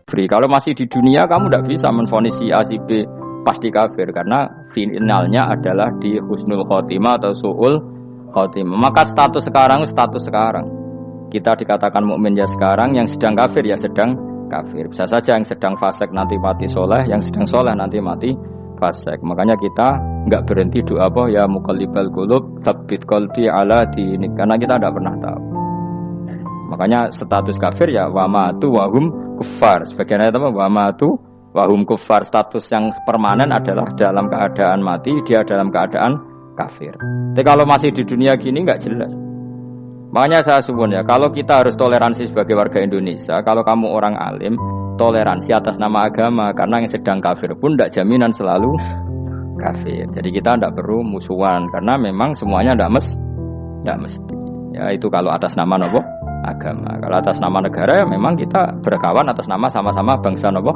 kufri. Kalau masih di dunia kamu tidak bisa menvonis si A si B pasti kafir karena finalnya adalah di husnul khotimah atau su'ul khotimah. Maka status sekarang. Kita dikatakan mukmin ya sekarang, yang sedang kafir ya sedang kafir. Bisa saja yang sedang fasik nanti mati soleh, yang sedang soleh nanti mati fasik. Makanya kita enggak berhenti doa apa ya muqallibal qulub tsabbit qalbi ala dinik, karena kita tidak pernah tahu. Makanya status kafir ya wa matu wa hum kuffar. Sebagian ayat apa? Wa matu wa hum kuffar. Status yang permanen adalah dalam keadaan mati, dia dalam keadaan kafir. Tapi kalau masih di dunia gini enggak jelas. Makanya saya suwun ya, kalau kita harus toleransi sebagai warga Indonesia, kalau kamu orang alim, toleransi atas nama agama, karena yang sedang kafir pun tidak jaminan selalu kafir. Jadi kita tidak perlu musuhan, karena memang semuanya tidak mesti. Ya itu kalau atas nama nopo agama. Kalau atas nama negara ya memang kita berkawan atas nama sama-sama bangsa nopo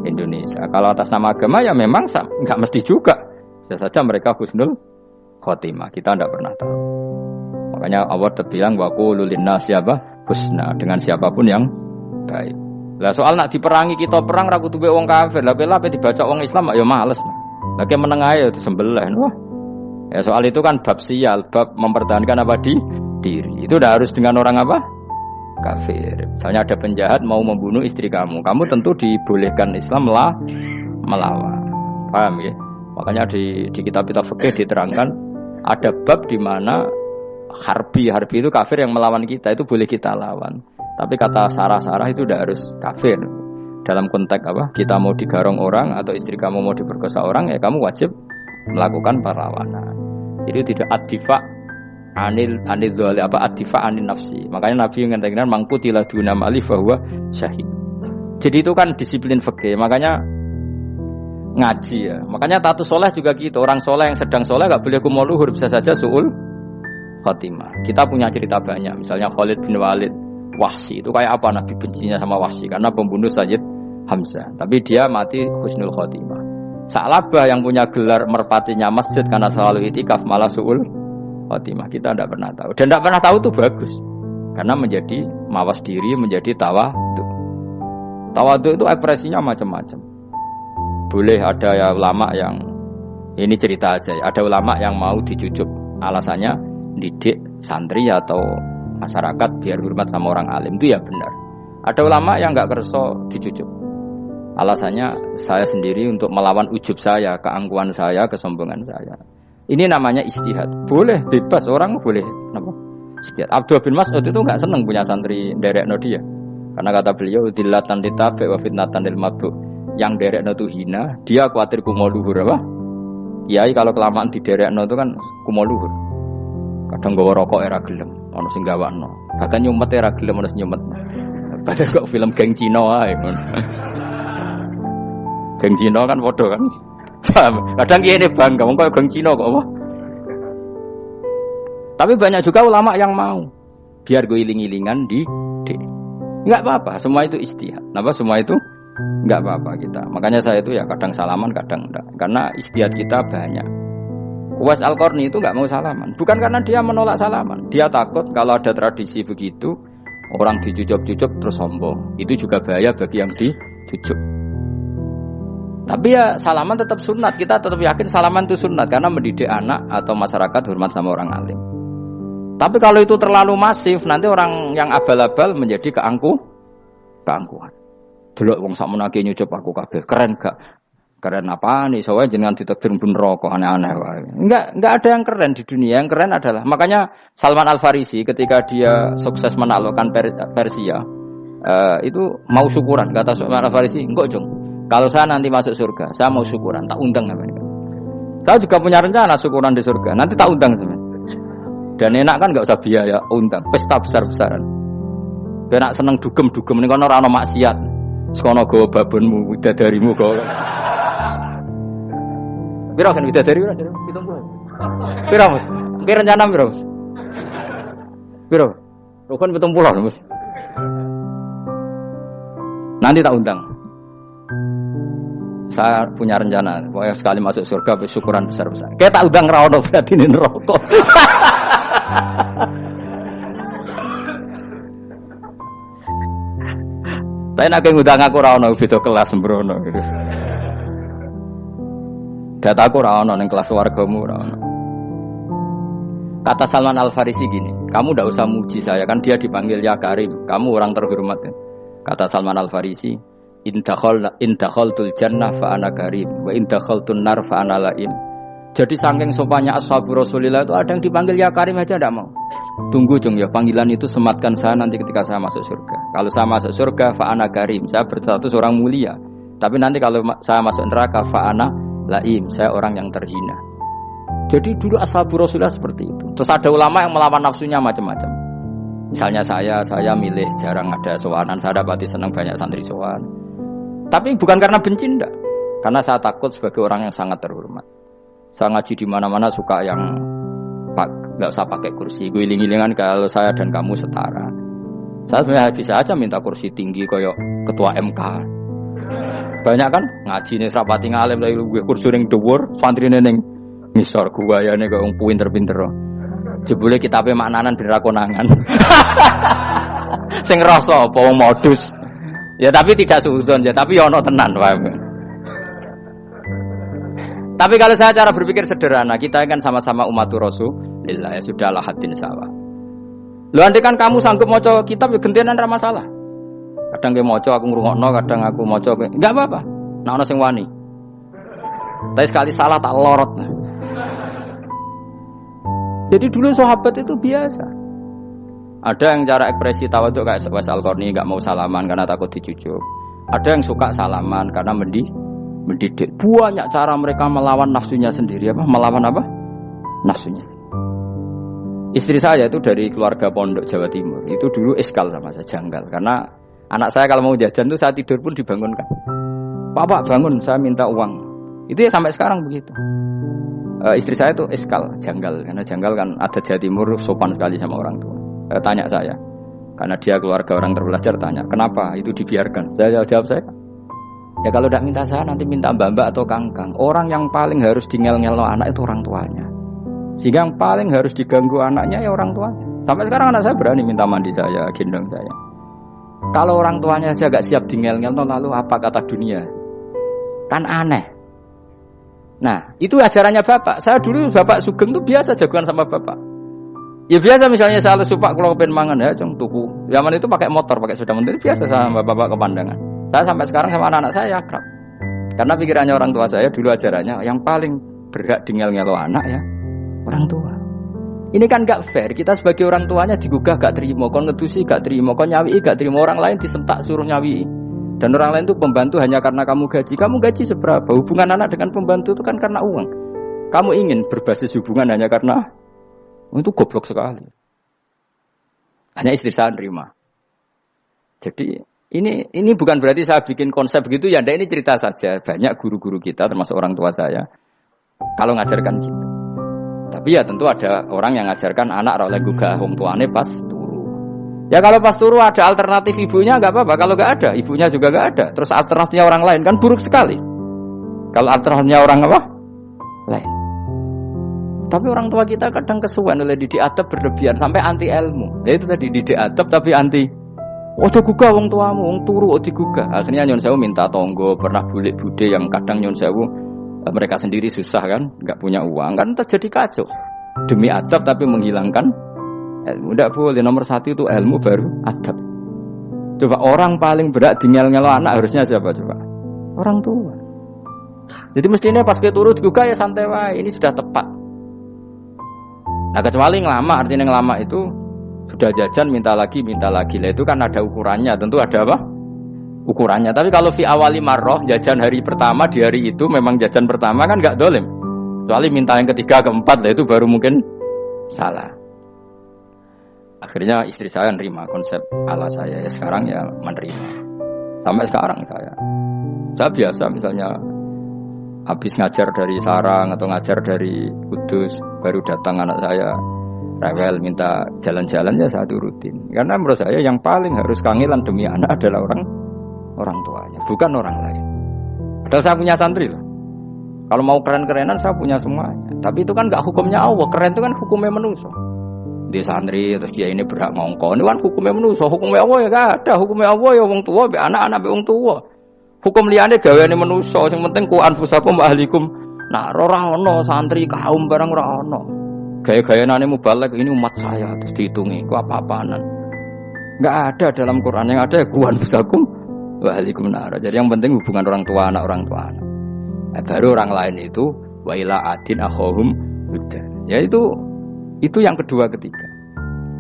Indonesia. Kalau atas nama agama ya memang nggak mesti juga. Bisa saja mereka husnul khotimah. Kita tidak pernah tahu. Makanya Allah terbilang wa qulu linnasi husna, dengan siapapun yang baik. Lah soal nak diperangi kita perang ra kudu wong kafir. Lah pela dibaca wong Islam ya males. Lagi meneng ae disembelih. Wah. Ya soal itu kan bab sial, bab mempertahankan apa diri. Itu udah harus dengan orang apa? Kafir. Misalnya ada penjahat mau membunuh istri kamu tentu dibolehkan Islam melawan. Paham ya? Makanya di kitab-kitab fikih diterangkan ada bab di mana harbi itu kafir yang melawan kita, itu boleh kita lawan. Tapi kata sarah-sarah itu udah harus kafir. Dalam konteks apa? Kita mau digarong orang atau istri kamu mau diperkosa orang, ya kamu wajib melakukan perlawanan. Jadi tidak ad-difa anil dzali ad-difa anin nafsi. Makanya Nabi mengatakan mangkutila duna mali bahwa syahid. Jadi itu kan disiplin fikih. Makanya ngaji ya. Makanya tatus soleh juga gitu. Orang soleh yang sedang soleh gak boleh kumul luhur, bisa saja su'ul khotimah. Kita punya cerita banyak. Misalnya Khalid bin Walid, Wahsy itu kayak apa Nabi bencinya sama Wahsy karena pembunuh Sayyid Hamzah. Tapi dia mati husnul khotimah. Sa'labah yang punya gelar merpatinya masjid karena selalu itikaf malah su'ul khotimah. Kita tidak pernah tahu. Dan tidak pernah tahu itu bagus. Karena menjadi mawas diri, menjadi tawadu. Tawadu itu ekspresinya macam-macam. Boleh ada ya ulama yang ini cerita aja ya. Ada ulama yang mau dijujuk. Alasannya didik santri atau masyarakat biar hormat sama orang alim, itu ya benar. Ada ulama yang enggak kerso dijujuk. Alasannya saya sendiri untuk melawan ujub saya, keangkuhan saya, kesombongan saya. Ini namanya ijtihad. Boleh, bebas, orang boleh. Kenapa? Ijtihad. Abdullah bin Mas'ud itu enggak senang punya santri nderekno dia. Karena kata beliau dillatan litabe wa fitnatan lil mabdu. Yang nderekno itu hina, dia khawatir kumo luhur apa? Kiai kalau kelamaan diderekno itu kan kumo luhur. Kadang gawa rokok era gelem, ono sing gawakno. Bahkan nyumet era gelem ono sing nyumet. Padahal kok film geng Cina ae. Geng Cina kan padha kan. Kadang kene bangga wong kok geng Cina kok apa. Tapi banyak juga ulama yang mau biar gue iling-ilingan di enggak apa-apa, semua itu ijtihad. Napa semua itu enggak apa-apa kita. Makanya saya itu ya kadang salaman, kadang enggak. Karena ijtihad kita banyak. Uwais Al-Qarni itu enggak mau salaman. Bukan karena dia menolak salaman. Dia takut kalau ada tradisi begitu, orang dijujuk-jujuk terus sombong. Itu juga bahaya bagi yang dijujuk. Tapi ya salaman tetap sunat. Kita tetap yakin salaman itu sunat. Karena mendidik anak atau masyarakat hormat sama orang alim. Tapi kalau itu terlalu masif, nanti orang yang abal-abal menjadi keangkuhan. Delok wong sakmono iki nyucup aku kabeh. Keren gak? Keren apa nih? Soalnya jenengan ditakdir pun rokok aneh-aneh wae. Enggak ada yang keren di dunia. Yang keren adalah makanya Salman Al-Farisi ketika dia sukses menaklukkan Persia, itu mau syukuran. Kata Salman Al-Farisi, "Enggak, Jong. Kalau saya nanti masuk surga, saya mau syukuran, tak undang sampean." Saya juga punya rencana syukuran di surga. Nanti tak undang sampean. Dan enak kan enggak usah biaya undang, pesta besar-besaran. Enak seneng dugem-dugem ning kono ora ana maksiat. Sekono gawa babonmu, widadarimu gawa. Piro kan widadari ora? 70. Piro, Mas? Ki rencana piro, Mas? Piro? Rukun 70, Mas. Nanti tak undang. Saya punya rencana, pokoknya sekali masuk surga syukuran besar-besar. Kayak tak undang ra ono berarti ning neraka. Tapi nek ngundang aku ora ono beda kelas sembrono. Dataku ora ono ning kelas wargamu ora ono. Kata Salman Al-Farisi gini, kamu tidak usah muji saya, kan dia dipanggil ya Karim, kamu orang terhormat. Kata Salman Al-Farisi, in dakhaltul jannah fa ana karim, wa in dakhaltun nar fa ana laim. Jadi saking sopannya ashabu Rasulillah itu ada yang dipanggil ya Karim aja tidak mau. Tunggu jong ya, panggilan itu sematkan saya nanti ketika saya masuk surga. Kalau saya masuk surga fa ana karim, saya berstatus orang mulia. Tapi nanti kalau saya masuk neraka fa ana laim, saya orang yang terhina. Jadi dulu ashabu Rasulullah seperti itu. Terus ada ulama yang melawan nafsunya macam-macam. Misalnya saya milih jarang ada sowanan, saya dapati senang banyak santri sowan. Tapi bukan karena benci enggak. Karena saya takut sebagai orang yang sangat terhormat. Saya ngaji di mana-mana suka yang enggak usah pakai kursi. Guling-gilingan kalau saya dan kamu setara. Saya sebenarnya bisa aja minta kursi tinggi kayak ketua MK. Banyak kan ngaji nih serapati ngalim lagi gue kursi ning dhuwur, santrine ning misor guayane kok wong pinter-pinter. Jebule kitabe maknanan ben ra konangan. Sing rasa apa wong modus. Ya tapi tidak suudzon ya, tapi ya ono tenan paham. Tapi kalau saya cara berpikir sederhana, kita kan sama-sama umatur Rasulillah, ya sudahlah hadin sawa. Lho andai kan kamu sanggup maca kitab ya gentenan ra masalah. Kadang kowe maca aku ngrungokno, kadang aku maca enggak apa-apa. Nek ana sing wani. Tapi sekali salah tak lorot. Jadi dulu sahabat itu biasa. Ada yang cara ekspresi tawadhu kayak Uwais Al-Qarni enggak mau salaman karena takut dicucuk. Ada yang suka salaman karena mendidik. Banyak cara mereka melawan nafsunya sendiri. Melawan apa? Nafsunya. Istri saya itu dari keluarga pondok Jawa Timur. Itu dulu iskal sama saya, janggal. Karena anak saya kalau mau jajan itu saya tidur pun dibangunkan. Pak bangun, saya minta uang. Itu ya sampai sekarang begitu. Istri saya itu iskal, janggal. Karena janggal kan ada Jawa Timur sopan sekali sama orang tua. Tanya saya. Karena dia keluarga orang terbelajar, tanya, kenapa itu dibiarkan? Saya jawab saya. Ya kalau tidak minta saya, nanti minta mbak-mbak atau kangkang. Orang yang paling harus dingel-ngelo anak itu orang tuanya. Sehingga yang paling harus diganggu anaknya ya orang tuanya. Sampai sekarang anak saya berani minta mandi saya, gendong saya. Kalau orang tuanya saja gak siap dingel-ngelo, lalu apa kata dunia? Kan aneh. Nah, itu ajarannya bapak. Saya dulu bapak Sugeng itu biasa jagoan sama bapak. Ya biasa misalnya saya lesupak kalau pengen mangan ya, cung tuku. Zaman itu pakai motor, pakai sepeda motor, biasa sama bapak ke pandangan. Saya sampai sekarang sama anak-anak saya akrab. Karena pikirannya orang tua saya dulu ajarannya yang paling berhak dingel-ngelo anak ya orang tua. Ini kan gak fair. Kita sebagai orang tuanya digugah gak terima, kon ngedusi gak terima, kon nyawi gak terima, orang lain disentak suruh nyawi. Dan orang lain itu pembantu hanya karena kamu gaji. Kamu gaji seberapa? Hubungan anak dengan pembantu itu kan karena uang. Kamu ingin berbasis hubungan hanya karena itu goblok sekali. Hanya istri saya nerima. Jadi ini bukan berarti saya bikin konsep begitu ya. Ini cerita saja. Banyak guru-guru kita termasuk orang tua saya kalau ngajarkan gitu. Tapi ya tentu ada orang yang ngajarkan anak oleh gugah wong tuane pas turu. Ya kalau pas turu ada alternatif ibunya enggak apa-apa. Kalau enggak ada, ibunya juga enggak ada. Terus alternatifnya orang lain kan buruk sekali. Kalau alternatifnya orang apa? Lain. Tapi orang tua kita kadang kesuwen oleh didik adab berlebihan sampai anti ilmu. Ya itu tadi didik adab tapi anti. Ojo gugah wong tuamu, wong turu ojo digugah. Akhirnya Nyon Sewu minta tonggo, pernah bulik bude yang kadang Nyon Sewu mereka sendiri susah kan, enggak punya uang kan terjadi kacau. Demi adab tapi menghilangkan ilmu. Enggak boleh, nomor satu itu ilmu baru adab. Coba orang paling berat dingel-ngelo anak harusnya siapa coba? Orang tua. Jadi mestinya pas ke turu digugah ya santai wae, ini sudah tepat. Nah kecuali ngelama, artinya ngelama itu sudah jajan minta lagi lah itu kan ada ukurannya, tentu ada apa? Ukurannya. Tapi kalau fi awali marroh jajan hari pertama di hari itu memang jajan pertama kan nggak dolim. Kecuali minta yang ketiga keempat lah itu baru mungkin salah. Akhirnya istri saya menerima konsep ala saya ya sekarang ya menerima. Sampai sekarang saya biasa misalnya habis ngajar dari Sarang atau ngajar dari Kudus baru datang anak saya rewel minta jalan-jalan ya saya turutin. Karena menurut saya yang paling harus kangelan demi anak adalah orang tuanya, bukan orang lain. Padahal saya punya santri loh. Kalau mau keren-kerenan saya punya semuanya. Tapi itu kan enggak hukumnya Allah. Keren itu kan hukumnya manusia. Di santri terus dia ini berhak ngongkon. Ini kan hukumnya manusia, hukumnya Allah ya gak ada, hukumnya Allah ya wong tua, be anak-anak be wong tua. Hukum liyane gaweane manusia, sing penting ku anfusakum wa ahlikum. Nah, ora ono santri kaum barang ora ono. Gaya-gayanane mubalek ini umat saya terus dihitungi ku apa-apaanan. Enggak ada dalam Quran, yang ada ya ku anfusakum wa ahlikum nar. Jadi yang penting hubungan orang tua anak. Baru orang lain itu wa ila adin akhahum Hud. Ya itu yang kedua ketiga.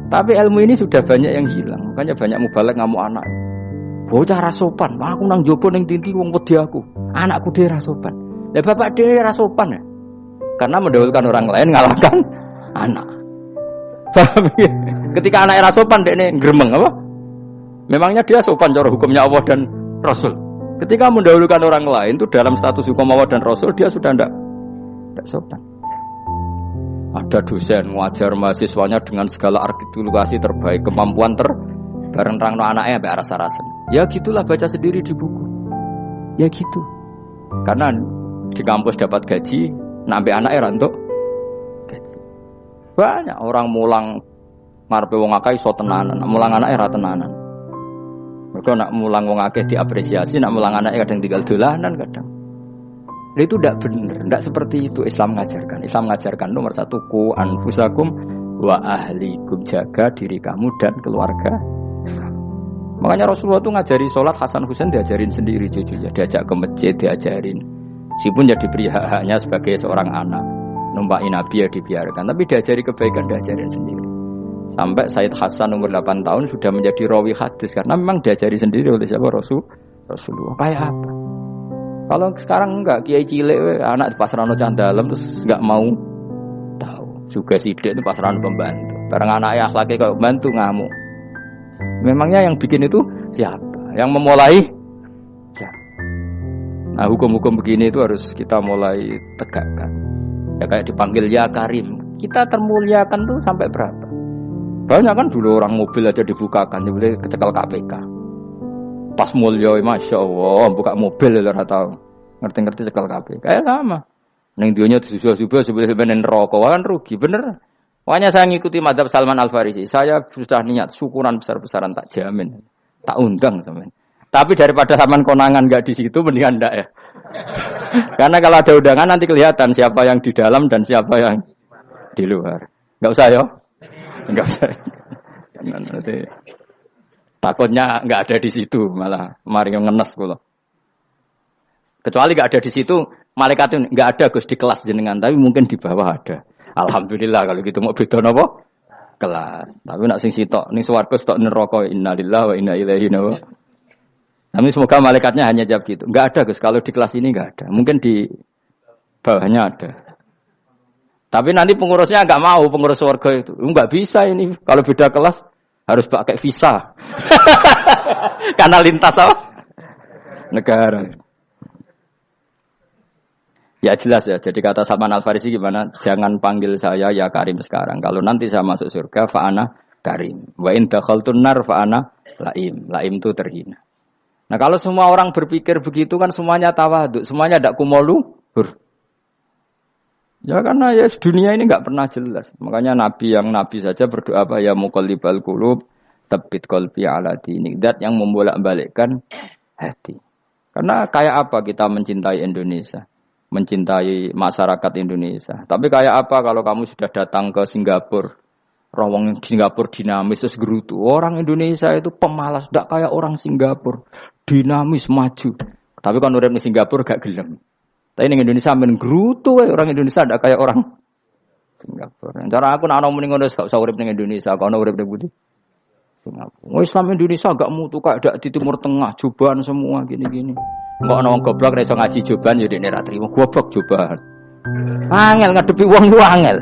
Tapi ilmu ini sudah banyak yang hilang. Makanya banyak mubalek ngamuk anak. Bocah ra sopan. Aku nang jopo ning tinti wong wedi aku. Anakku dhewe ra sopan. Lah bapak dhewe ra sopan ya. Karena mendahulukan orang lain ngalahkan anak. Ketika anak ra sopan dekne gremeng apa? Memangnya dia sopan cara hukumnya Allah dan Rasul. Ketika mendahulukan orang lain itu dalam status hukum Allah dan Rasul dia sudah tidak sopan. Ada dosen ngajar mahasiswanya dengan segala artikulasi terbaik, kemampuan bareng rangno anaknya sampai rasa-rasen. Ya gitulah baca sendiri di buku. Ya gitu. Karena di kampus dapat gaji, nampe anaknya rantuk gaji. Banyak orang mulang ngarepe wong akeh iso tenanan, mulang anaknya ra tenanan. Mergo nak mulang wong akeh diapresiasi, nak mulang anaknya kadang tinggal dolanan kadang. Itu tidak benar, tidak seperti itu Islam mengajarkan. Islam mengajarkan nomor satu ku anfusakum wa ahlikum, jaga diri kamu dan keluarga. Makanya Rasulullah itu ngajari sholat, Hasan Husain diajarin sendiri cucunya, diajak ke masjid diajarin. Meskipun ya diberi hak-haknya sebagai seorang anak, numpaki Nabi ya dibiarkan, tapi diajari kebaikan diajarin sendiri. Sampai Sayyid Hasan umur 8 tahun sudah menjadi rawi hadis karena memang diajari sendiri oleh siapa Rasulullah. Kayak apa? Kalau sekarang enggak, kiai cilik anak di pasrano candalem terus enggak mau tahu. Juga sidik itu pasrano pembantu. Bareng anaknya akhlaknya kayak pembantu ngamuk. Memangnya yang bikin itu siapa? Yang memulai siapa? Nah, hukum-hukum begini itu harus kita mulai tegakkan. Ya kayak dipanggil ya Karim. Kita termuliakan tuh sampai berapa? Banyak kan dulu orang mobil aja dibukakan, boleh kecekel KPK. Pas mulya, masya Allah, buka mobil ya tahu, ngerti-ngerti cekel KPK. Kayak sama. Neng dionya disusul-susul sebelum rokok kan rugi, bener. Makanya saya ngikuti mazhab Salman Al Farisi. Saya sudah niat syukuran besar-besaran tak jamin, tak undang teman. Tapi daripada Salman konangan nggak di situ, mendingan ndak ya. Karena kalau ada undangan nanti kelihatan siapa yang di dalam dan siapa yang di luar. Nggak usah ya, nggak usah. Nanti takutnya nggak ada di situ, malah mari ngenes kula. Kecuali nggak ada di situ, malaikat itu nggak ada Gus di kelas jenengan, tapi mungkin di bawah ada. Alhamdulillah kalau gitu mau beda napa? Kelas. Tapi nak sing sitok ning swarga sitok neraka, innalillahi wa inna ilaihi raji'un. Tapi semoga malaikatnya hanya jawab gitu. Nggak ada Gus, kalau di kelas ini nggak ada. Mungkin di bawahnya ada. Tapi nanti pengurusnya nggak mau, pengurus swarga itu. Nggak bisa ini, kalau beda kelas harus pakai visa. Karena lintas apa? Negara. Ya jelas ya. Jadi kata Salman Al Farisi gimana? Jangan panggil saya ya Karim sekarang. Kalau nanti saya masuk surga, fa'ana Karim. Wa in dakhaltun nar fa'ana Laim. Laim itu terhina. Nah kalau semua orang berpikir begitu kan semuanya tawaduk, semuanya tidak kumoluhur. Ya karena ya dunia ini nggak pernah jelas. Makanya Nabi saja berdoa apa ya muqallibal qulub tsabbit qalbi ala dinik. Dat yang membolak-balikkan hati. Karena kayak apa kita mencintai Indonesia, mencintai masyarakat Indonesia. Tapi kayak apa kalau kamu sudah datang ke Singapura, rawang Singapura dinamis terus gerutu. Orang Indonesia itu pemalas, tidak kayak orang Singapura, dinamis maju. Tapi kan urip di Singapura gak gelem. Tapi di Indonesia men gerutu, orang Indonesia tidak kayak orang Singapura. Cara aku nak ngomong ngono gak usah urip ning Indonesia, kalau urip ning Budi. Singapura. Islam Indonesia gak mutu kayak ada di Timur Tengah, cobaan semua gini-gini. Enggak ana wong goblok ra iso ngaji cobaan ya dekne ra trimo goblok cobaan. Angel ngadepi wong ku angel.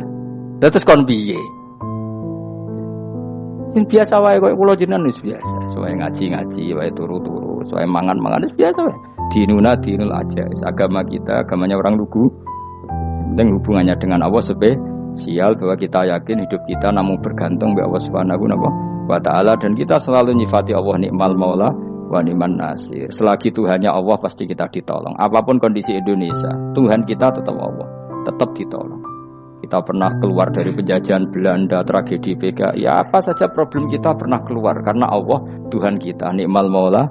Terus kon piye? Sing biasa wae koyo kula jenengan wis biasa. Soale ngaji-ngaji wae turu-turu, soale mangan-mangan wis biasa wae. Dinul aja. Agama kita, agamanya orang lugu. Penting hubungannya dengan Allah spesial bahwa kita yakin hidup kita namun bergantung kepada Allah Subhanahu wa taala dan kita selalu nyifati Allah nikmal maula wa ni'man nasir. Selagi Tuhannya Allah pasti kita ditolong. Apapun kondisi Indonesia, Tuhan kita tetap Allah, tetap ditolong. Kita pernah keluar dari penjajahan Belanda, tragedi PKI. Ya apa saja problem kita pernah keluar karena Allah Tuhan kita. Nikmal Maula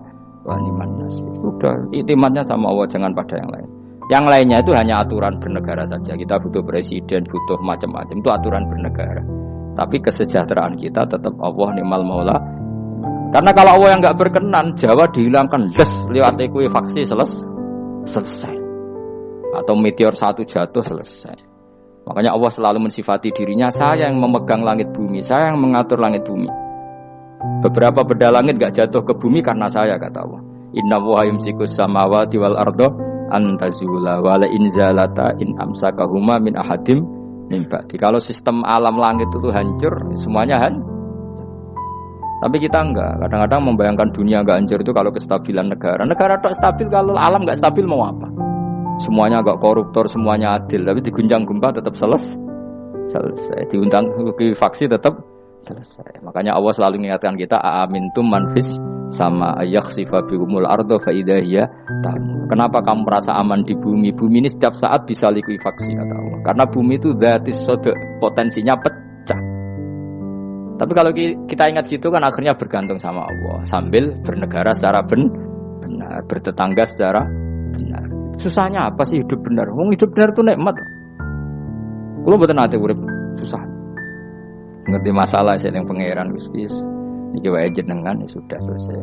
wa ni'man nasir. Sudah, iktimatnya sama Allah, jangan pada yang lain. Yang lainnya itu hanya aturan bernegara saja. Kita butuh presiden, butuh macam-macam. Itu aturan bernegara. Tapi kesejahteraan kita tetap Allah Nikmal Maula. Karena kalau Allah yang nggak berkenan, Jawa dihilangkan, lewat ekuifaksi selesai. Atau meteor satu jatuh selesai. Makanya Allah selalu mensifati dirinya, saya yang memegang langit bumi, saya yang mengatur langit bumi. Beberapa benda langit gak jatuh ke bumi karena saya, kata Allah. Inna wa yumsikus samawati wal ardo antazula wala inzalata in amsakahuma min ahadim min ba'di. Kalau sistem alam langit itu hancur, semuanya tapi kita enggak. Kadang-kadang membayangkan dunia enggak hancur itu kalau kestabilan negara. Negara tak stabil, kalau alam enggak stabil mau apa? Semuanya agak koruptor, semuanya adil, tapi diguncang gempa tetap selesai. Diundang faksi tetap selesai. Makanya Allah selalu mengingatkan kita, aamintum manfis sama yakhsifa bihumul ardo fa idza hiya tamur. Kenapa kamu merasa aman di bumi? Bumi ini setiap saat bisa likuifaksi, kata Allah. Karena bumi itu dzatis sodok, potensinya pecah. Tapi kalau kita ingat situ kan akhirnya bergantung sama Allah sambil bernegara secara benar, bertetangga secara benar. Susahnya apa sih hidup benar? Wong hidup benar itu nikmat. Kulo mboten nate urip susah. Ngerti masalah saya yang pangeran Gusti. Niki wae jenengan ya sudah selesai.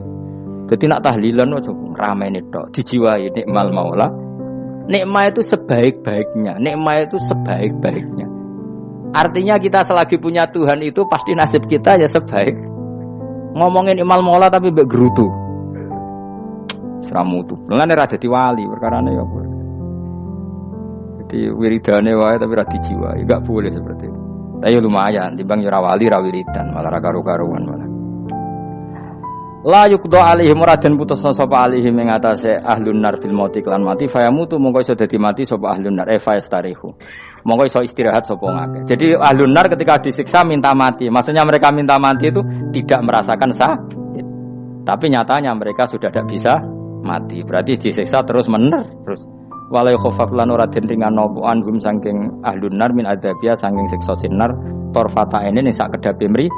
Jadi nak tahlilan ojo ramene tok, dijiwai nikmal maula. Nikmat itu sebaik-baiknya, nikmat itu sebaik-baiknya. Artinya kita selagi punya Tuhan itu pasti nasib kita ya sebaik. Ngomongin nikmal maula tapi mbek gerutu. Seramutu. Mulane ra dadi wali perkarane ya. Jadi wiridane wae tapi ra dijiwai, enggak boleh seperti itu. Tapi lumayan timbang ora wali ra wiridan, malah ra karo-karuan malah. La yuqda alaihim muradan putus sapa alaihim ing atase ahlun nar fil mauti lan mati fayamutu mongko iso dadi mati sapa ahlun nar fayastarihu. Mongko iso istirahat sapa ngake. Jadi ahlun nar ketika disiksa minta mati. Maksudnya mereka minta mati itu tidak merasakan sakit. Tapi nyatanya mereka sudah tidak bisa mati. Berarti disiksa terus terus walai khofaf lan ora den ringan nopo anhum saking ahlun nar min adzabia saking siksa sinar torfata ini sak kedape mri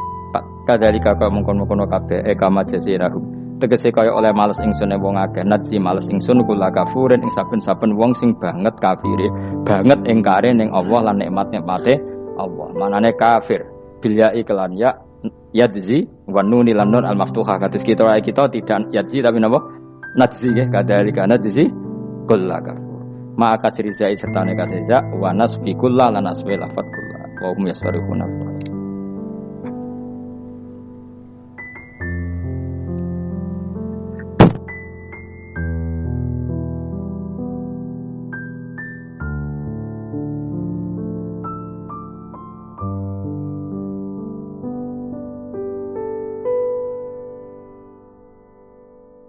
kadalika ka mungkon-mungkon kabeh kama jazirahu tegese kaya oleh males ingsun wong akeh nadzi males ingsun kula kafurin ing saben-saben wong sing banget kafire banget ingkare ning Allah lan nikmat-nikmate Allah manane kafir bil ya iklan ya yadzi wa nunil nun al maftuhah kados kita tidak yadzi tapi napa nadzi nggih kadalika nadzi kula kafur maka cirizai serta nekaseza wa nasbi kullah lan aswi lafat kullah wa hum yasfarihuna